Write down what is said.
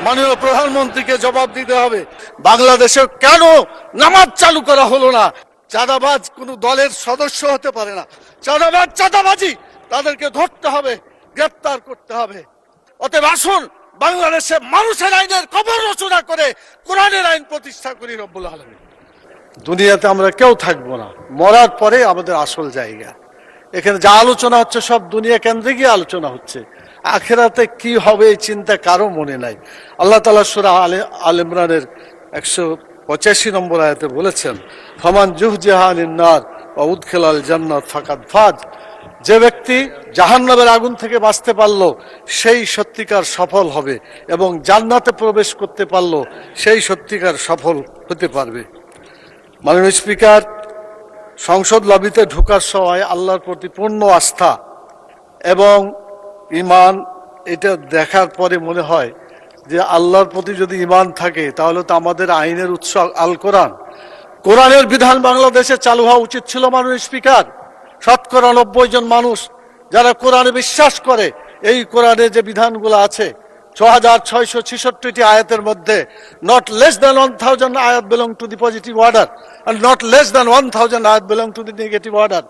মাননীয় প্রধানমন্ত্রীকে জবাব দিতে হবে। বাংলাদেশে কেন নামাজ চালু করা হলো না? চাঁদাবাজ কোনো দলের সদস্য হতে পারে না। চাঁদাবাজ চাঁদাবাজি, তাদেরকে ধরতে হবে, গ্রেপ্তার করতে হবে। অতএব আসুন বাংলাদেশে মানুষের আইনের কবর রচনা করে কোরআনের আইন প্রতিষ্ঠা করি রব্বুল আলামিন। দুনিয়াতে আমরা কেউ থাকবো না, মরার পরে আমাদের আসল জায়গা। এখানে যা আলোচনা হচ্ছে সব দুনিয়া কেন্দ্রিকই আলোচনা হচ্ছে। আখিরাতে কি হবে এই চিন্তা কারো মনে নাই। আল্লাহ তাআলা সূরা আলে ইমরানের 185 নম্বর আয়াতে বলেছেন, ফামান জুহজিহা আনিন নার ওয়া উদখিলাল জান্নাত ফাকাদ ফাজ। যে ব্যক্তি জাহান্নামের আগুন থেকে বাঁচতে পারলো সেই সত্যিকার সফল হবে, এবং জান্নাতে প্রবেশ করতে পারলো সেই সত্যিকার সফল হতে পারবে। মাননীয় স্পিকার, সংসদ লবিতে ঢোকার সময় আল্লাহর প্রতি পূর্ণ আস্থা এবং ঈমান, এটা দেখার পরে মনে হয় যে আল্লাহর প্রতি যদি ঈমান থাকে তাহলে তো আমাদের আইনের উৎস আল কোরআন। কোরআনের বিধান বাংলাদেশে চালু হওয়া উচিত ছিল। মাননীয় স্পিকার, শতকরা 90 জন মানুষ যারা কোরআনে বিশ্বাস করে, এই কোরআনে যে বিধানগুলো আছে 6666টি আয়াতের মধ্যে not less than 1000 ayat belong to the positive order and not less than 1000 ayat belong to the negative order.